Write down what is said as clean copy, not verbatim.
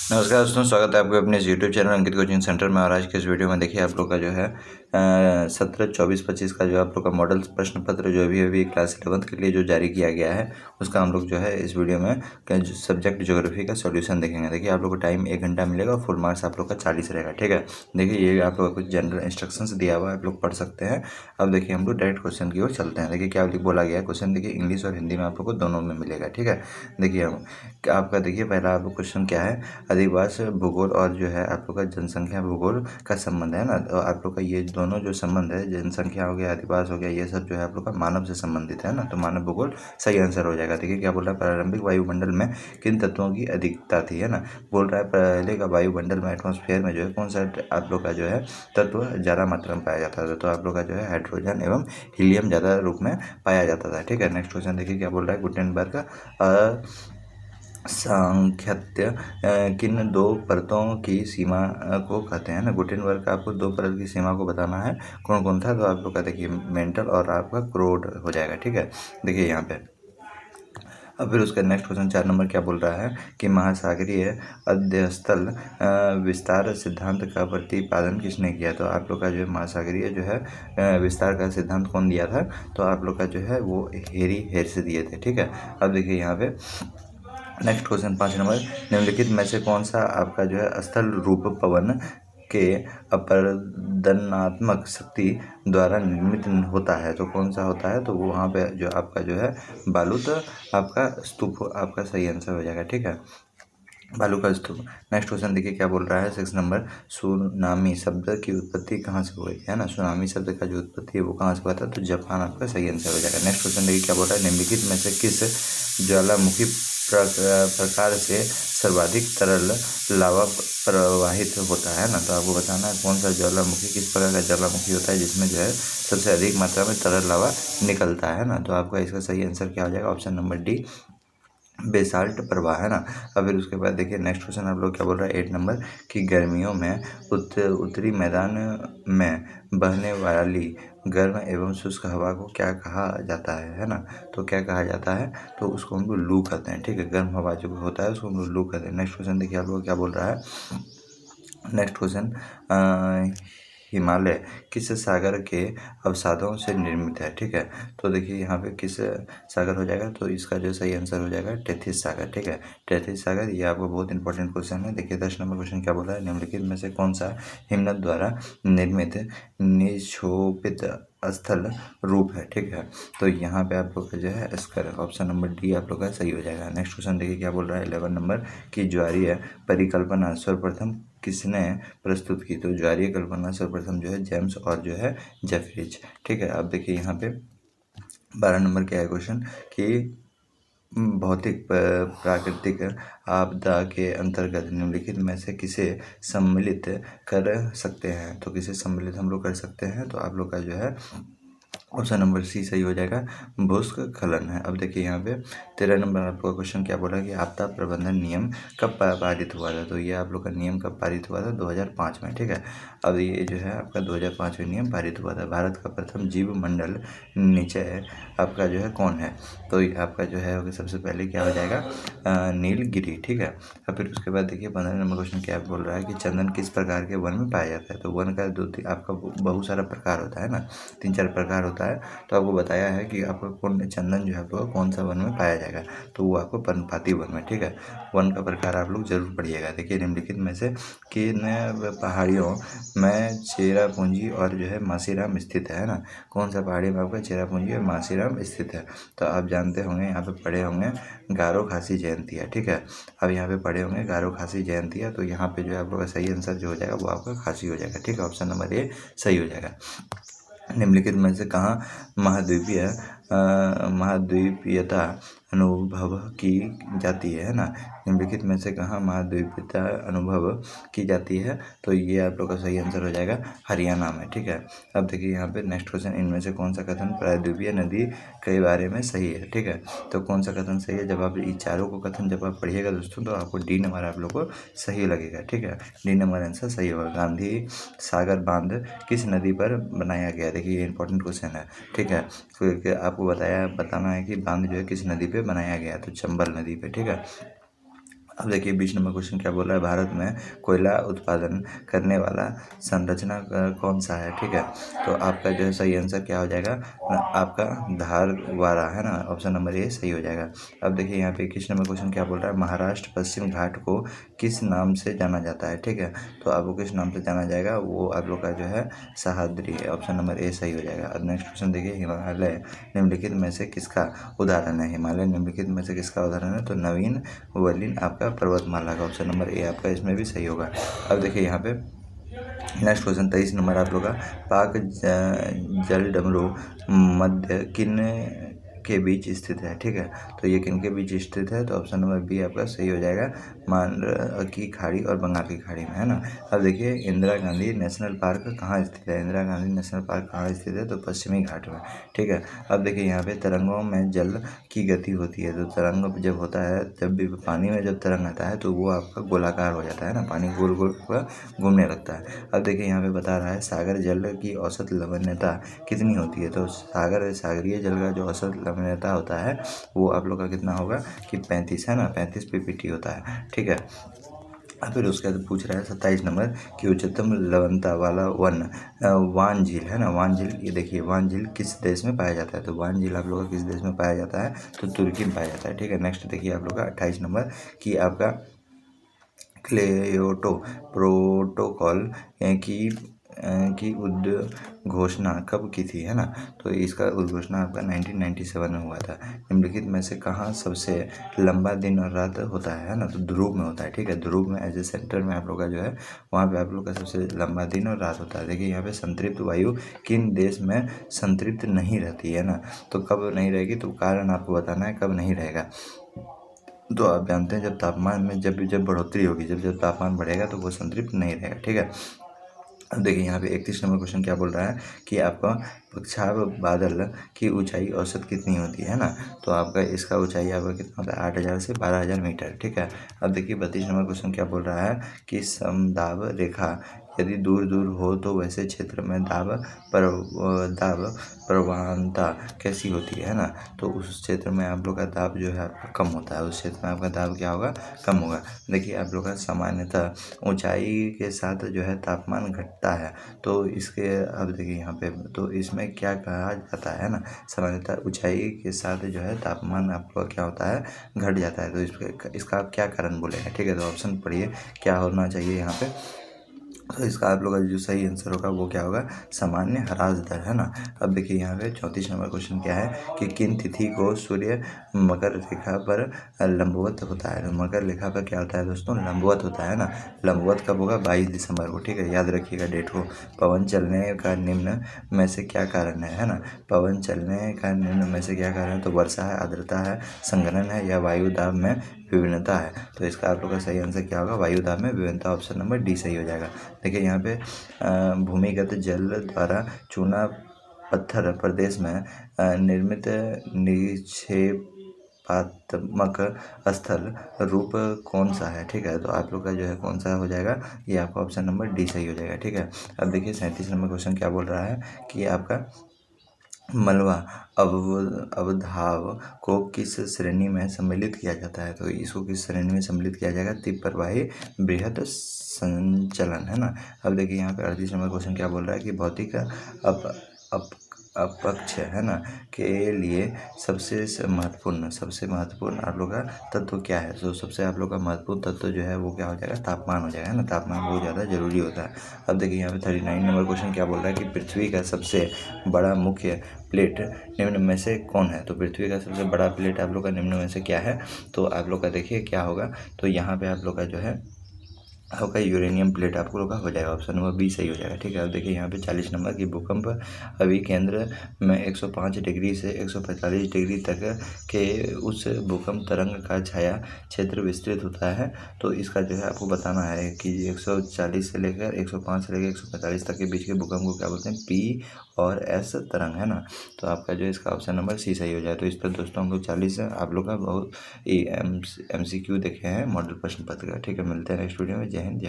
नमस्कार दोस्तों, स्वागत है आपको अपने यूट्यूब चैनल अंकित कोचिंग सेंटर में। और आज के इस वीडियो में देखिए आप लोग का जो है 17, 24, 25 का जो आप लोग का मॉडल प्रश्न पत्र जो अभी क्लास 11th के लिए जो जारी किया गया है उसका हम लोग जो है इस वीडियो में सब्जेक्ट ज्योग्राफी का सॉल्यूशन देखेंगे। देखिए आप लोग को टाइम 1 घंटा मिलेगा और फुल मार्क्स आप लोग का 40 रहेगा। ठीक है, देखिए ये आप लोग का कुछ जनरल इंस्ट्रक्शंस दिया हुआ है, आप लोग पढ़ सकते हैं। अब देखिए हम लोग डायरेक्ट क्वेश्चन की ओर चलते हैं। देखिए क्या बोला गया है क्वेश्चन, देखिए इंग्लिश और हिंदी में आप लोग को दोनों में मिलेगा। ठीक है, देखिए आपका देखिए पहला आप क्वेश्चन क्या है, अधिवास भूगोल और जो है आप लोग का जनसंख्या भूगोल का संबंध है ना। तो आप लोग का ये दोनों जो संबंध है, जनसंख्या हो गया, अधिवास हो गया, ये सब जो है आप लोग का मानव से संबंधित है ना। तो मानव भूगोल सही आंसर हो जाएगा। देखिए क्या बोल रहा है, प्रारंभिक वायुमंडल में किन तत्वों की अधिकता थी, है ना। बोल रहा है पहले का वायुमंडल में, एटमॉस्फेयर में जो है कौन सा आप लोग का जो है तत्व ज़्यादा मात्रा में पाया जाता था। तो आप लोग का जो है हाइड्रोजन एवं हीलियम ज़्यादा रूप में पाया जाता था। ठीक है, नेक्स्ट क्वेश्चन देखिए क्या बोल रहा है, गुटेनबर्ग का सांख्यत्य किन दो परतों की सीमा को कहते हैं ना। गुटेनबर्ग का आपको 2 परत की सीमा को बताना है, कौन कौन था। तो आप लोग का देखिए मेंटल और आपका क्रोड हो जाएगा। ठीक है, देखिए यहाँ पे अब फिर उसका नेक्स्ट क्वेश्चन 4 नंबर क्या बोल रहा है कि महासागरीय अध्यस्थल विस्तार सिद्धांत का प्रतिपादन किसने किया। तो आप लोग का जो है महासागरीय जो है विस्तार का सिद्धांत कौन दिया था। तो आप लोग का जो है वो हेरी हेर्स दिए थे। ठीक है, अब देखिए यहाँ पे नेक्स्ट क्वेश्चन 5 नंबर, निम्नलिखित में से कौन सा आपका जो है स्थल रूप पवन के अपरदनात्मक शक्ति द्वारा निर्मित होता है। तो कौन सा होता है, तो वो वहाँ पे जो आपका जो है बालूत आपका स्तूप आपका सही आंसर हो जाएगा। ठीक है, बालू का स्तूप। नेक्स्ट क्वेश्चन देखिए क्या बोल रहा है 6 नंबर, सुनामी शब्द की उत्पत्ति कहाँ से हुई है ना। सुनामी शब्द का जो उत्पत्ति है वो कहाँ से हुआ था, तो जापान आपका सही आंसर हो जाएगा। नेक्स्ट क्वेश्चन देखिए क्या बोल रहा है, निम्नलिखित में से किस ज्वालामुखी प्रकार से सर्वाधिक तरल लावा प्रवाहित होता है ना। तो आपको बताना है कौन सा ज्वालामुखी, किस प्रकार का ज्वालामुखी होता है जिसमें जो है सबसे अधिक मात्रा में तरल लावा निकलता है ना। तो आपका इसका सही आंसर क्या हो जाएगा, ऑप्शन नंबर डी, बेसाल्ट प्रवाह है ना। अब फिर उसके बाद देखिए नेक्स्ट क्वेश्चन आप लोग क्या बोल रहा है 8 नंबर कि गर्मियों में उत्तरी मैदान में बहने वाली गर्म एवं शुष्क हवा को क्या कहा जाता है ना। तो क्या कहा जाता है, तो उसको हम लोग लू कहते हैं। ठीक है, गर्म हवा जो होता है उसको हम लोग लू कहते हैं। नेक्स्ट क्वेश्चन देखिए आप लोग क्या बोल रहा है, नेक्स्ट क्वेश्चन हिमालय किस सागर के अवसादों से निर्मित है। ठीक है, तो देखिए यहाँ पे किस सागर हो जाएगा, तो इसका जो सही आंसर हो जाएगा टेथिस सागर। ठीक है, टेथिस सागर ये आपको बहुत इंपॉर्टेंट क्वेश्चन है। देखिए 10 नंबर क्वेश्चन क्या बोला है, निम्नलिखित में से कौन सा हिमनद द्वारा निर्मित निक्षोपित स्थल रूप है। ठीक है, तो यहाँ पे आप लोग का जो है स्कर, ऑप्शन नंबर डी आप लोग का सही हो जाएगा। नेक्स्ट क्वेश्चन देखिए क्या बोल रहा है 11 नंबर की ज्वारीय परिकल्पना सर्वप्रथम किसने प्रस्तुत की। तो ज्वारीय कल्पना सर्वप्रथम जो है जेम्स और जो है जेफरिज। ठीक है, अब देखिए यहाँ पे 12 नंबर क्या है क्वेश्चन कि भौतिक प्राकृतिक आपदा के अंतर्गत निम्नलिखित में से किसे सम्मिलित कर सकते हैं। तो किसे सम्मिलित हम लोग कर सकते हैं, तो आप लोग का जो है ऑप्शन नंबर सी सही हो जाएगा, भूस्खलन है। अब देखिए यहाँ पे 13 नंबर आपका क्वेश्चन क्या बोला कि आपदा प्रबंधन नियम कब पारित हुआ था। तो ये आप लोग का नियम कब पारित हुआ था, 2005 में। ठीक है, अब ये जो है आपका 2005 में नियम पारित हुआ था। भारत का प्रथम जीव मंडल निचय आपका जो है कौन है, तो ये आपका जो है सबसे पहले क्या हो जाएगा, नीलगिरी। ठीक है, और फिर उसके बाद देखिए 15 नंबर क्वेश्चन क्या बोल रहा है कि चंदन किस प्रकार के वन में पाया जाता है। तो वन का आपका बहुत सारा प्रकार होता है ना, 3-4 प्रकार होता है। तो आपको बताया है कि आपको कौन चंदन जो है आपको कौन सा वन में पाया जाएगा, तो वो आपको पर्णपाती वन में। ठीक है, वन का प्रकार आप लोग जरूर पढ़िएगा। देखिए निम्नलिखित में से किन पहाड़ियों में चेरापूंजी और जो है मासीराम स्थित है ना। कौन सा पहाड़ी में आपका चेरापूंजी और मासीराम स्थित है, तो आप जानते होंगे यहाँ पे पढ़े होंगे गारो खासी जयंतिया। ठीक है, अब यहाँ पे पढ़े होंगे गारो खासी जयंतिया, तो यहाँ पे जो है आप लोग का सही आंसर जो हो जाएगा वो आपका खासी हो जाएगा। ठीक है, ऑप्शन नंबर ए सही हो जाएगा। निम्नलिखित में से कहाँ महाद्वीपीयता अनुभव की जाती है ना। निम्नलिखित में से कहाँ महाद्वीपीयता अनुभव की जाती है, तो ये आप लोग का सही आंसर हो जाएगा हरियाणा में। ठीक है, अब देखिए यहाँ पे नेक्स्ट क्वेश्चन, इनमें से कौन सा कथन प्रायद्वीपीय नदी के बारे में सही है। ठीक है, तो कौन सा कथन सही है, जब आप इन चारों को कथन जब आप पढ़िएगा दोस्तों तो आपको डी नंबर आप लोग को सही लगेगा। ठीक है, डी नंबर आंसर सही होगा। गांधी सागर बांध किस नदी पर बनाया गया, देखिए ये इंपॉर्टेंट क्वेश्चन है। ठीक है, तो आपको बताना है कि बांध जो है किस नदी पे बनाया गया, तो चंबल नदी पे। ठीक है, अब देखिए 20 नंबर क्वेश्चन क्या बोल रहा है, भारत में कोयला उत्पादन करने वाला संरचना कौन सा है, ठीक है। तो आपका जो है सही आंसर क्या हो जाएगा, आपका धारवाड़ा है ना, ऑप्शन नंबर ए सही हो जाएगा। अब देखिए यहाँ पे 21 नंबर क्वेश्चन क्या बोल रहा है, महाराष्ट्र पश्चिम घाट को किस नाम से जाना जाता है, ठीक है। तो आपको किस नाम से जाना जाएगा, वो आप लोग का जो है सह्याद्री है, ऑप्शन नंबर ए सही हो जाएगा। अब नेक्स्ट क्वेश्चन देखिए, हिमालय निम्नलिखित में से किसका उदाहरण है, हिमालय निम्नलिखित में से किसका उदाहरण है, तो नवीन वलिन आपका पर्वतमाला का, ऑप्शन नंबर ए आपका इसमें भी सही होगा। अब देखिए यहाँ पे नेक्स्ट क्वेश्चन 23 नंबर आप लोग का, पाक जल डमरू मध्य किन के बीच स्थित है, ठीक है। तो ये किन के बीच स्थित है, तो ऑप्शन नंबर बी आपका सही हो जाएगा, मान की खाड़ी और बंगाल की खाड़ी में, है ना। अब देखिए इंदिरा गांधी नेशनल पार्क कहाँ स्थित है, इंदिरा गांधी नेशनल पार्क कहाँ स्थित है, तो पश्चिमी घाट में, ठीक है। अब देखिए यहाँ पे तरंगों में जल की गति होती है, तो तरंग जब होता है, जब भी पानी में जब तरंग आता है तो वो आपका गोलाकार हो जाता है ना, पानी गोल गोल घूमने लगता है। अब देखिए यहाँ पे बता रहा है सागर जल की औसत लवणता कितनी होती है, तो सागरीय जल का जो औसत लवणता होता है वो आप लोग का कितना होगा कि 35 है ना, 35 ppt होता है, ठीक है। अब फिर उसके बाद पूछ रहा है 27 नंबर कि उच्चतम लवणता वाला वन वान झील है ना, वान झील, ये देखिए वान झील किस देश में पाया जाता है, तो वान झील आप लोग का किस देश में पाया जाता है, तो तुर्की में पाया जाता है, ठीक है। नेक्स्ट देखिए आप लोग का 28 नंबर कि आपका क्योटो प्रोटोकॉल की उद्घोषणा कब की थी, है ना। तो इसका उद्घोषणा आपका 1997 में हुआ था। निम्नलिखित में से कहाँ सबसे लंबा दिन और रात होता है ना, तो ध्रुव में होता है, ठीक है। ध्रुव में एज ए सेंटर में आप लोग का जो है वहाँ पे आप लोग का सबसे लंबा दिन और रात होता है। देखिए यहाँ पे संतृप्त वायु किन देश में संतृप्त नहीं रहती है ना, तो कब नहीं रहेगी, तो कारण आपको बताना है कब नहीं रहेगा। तो आप जानते हैं जब तापमान में जब बढ़ोतरी होगी, जब तापमान बढ़ेगा तो वो संतृप्त नहीं रहेगा, ठीक है। अब देखिए यहाँ पे 31 नंबर क्वेश्चन क्या बोल रहा है कि आपका पक्षाव बादल की ऊंचाई औसत कितनी होती है ना, तो आपका इसका ऊंचाई आपका कितना होता है 8000 से 12000 मीटर, ठीक है। अब देखिए 32 नंबर क्वेश्चन क्या बोल रहा है कि समदाब रेखा यदि दूर दूर हो तो वैसे क्षेत्र में दाब प्रवणता कैसी होती है ना, तो उस क्षेत्र में आप लोग का दाब जो है आपका कम होता है, उस क्षेत्र में आपका दाब क्या होगा, कम होगा। देखिए आप लोग का सामान्यतः ऊंचाई के साथ जो है तापमान घटता है, तो इसके अब देखिए यहाँ पे तो इसमें क्या कहा जाता है ना, सामान्यतः ऊंचाई के साथ जो है तापमान आपका क्या होता है, घट जाता है, तो इसका आप क्या कारण बोलेंगे, ठीक है। तो ऑप्शन पढ़िए क्या होना चाहिए यहाँ पे, तो इसका आप लोग का जो सही आंसर होगा वो क्या होगा, सामान्य ह्रास दर, है ना। अब देखिए यहाँ पे 34 नंबर क्वेश्चन क्या है कि किन तिथि को सूर्य मकर रेखा पर लंबवत होता है, तो मकर रेखा पर क्या होता है दोस्तों, लंबवत होता है ना। लंबवत कब होगा, 22 दिसंबर को, ठीक है, याद रखिएगा डेट को। पवन चलने का निम्न में से क्या कारण है ना, पवन चलने का निम्न में से क्या कारण है, तो वर्षा है, आर्द्रता है, संघनन है, या वायु दाब में विभिन्नता है। तो इसका आप लोग का सही आंसर क्या होगा, वायु दाब में विभिन्नता, ऑप्शन नंबर डी सही हो जाएगा। देखिए यहाँ पे भूमिगत जल द्वारा चूना पत्थर प्रदेश में निर्मित निक्षेपात्मक स्थल रूप कौन सा है, ठीक है। तो आप लोग का जो है कौन सा हो जाएगा, ये आपका ऑप्शन नंबर डी सही हो जाएगा, ठीक है। अब देखिए 37 नंबर क्वेश्चन क्या बोल रहा है कि आपका मलबा अवधाव को किस श्रेणी में सम्मिलित किया जाता है, तो इसको किस श्रेणी में सम्मिलित किया जाएगा, तीव्र प्रवाही बृहद संचलन, है ना। अब देखिए यहाँ पे 38 नंबर क्वेश्चन क्या बोल रहा है कि भौतिक अपक्ष है ना के लिए सबसे महत्वपूर्ण आप लोग का तत्व क्या है, तो सबसे आप लोग का महत्वपूर्ण तत्व जो है वो क्या हो जाएगा, तापमान हो जाएगा, है ना। तापमान बहुत ज़्यादा जरूरी होता है। अब देखिए यहाँ पे 39 नंबर क्वेश्चन क्या बोल रहा है कि पृथ्वी का सबसे बड़ा मुख्य प्लेट निम्न में से कौन है, तो पृथ्वी का सबसे बड़ा प्लेट आप लोग का निम्न में से क्या है, तो आप लोग का देखिए क्या होगा, तो यहाँ पे आप लोग का जो है आपका यूरेनियम प्लेट आप लोग का हो जाएगा, ऑप्शन नंबर बी सही हो जाएगा, ठीक है। अब देखिए यहाँ पे 40 नंबर की भूकंप अभी केंद्र में 105 डिग्री से 145 डिग्री तक के उस भूकंप तरंग का छाया क्षेत्र विस्तृत होता है, तो इसका जो है आपको बताना है कि 140 से लेकर 105 से लेकर 145 तक के बीच के भूकंप को क्या बोलते हैं, पी और एस तरंग, है ना। तो आपका जो इसका ऑप्शन नंबर सी सही हो जाए। तो इस पर दोस्तों हम लोग 40 आप लोग का बहुत MCQ देखे हैं मॉडल प्रश्न पत्र का, ठीक है। मिलते हैं नेक्स्ट वीडियो में, जय हिंद जय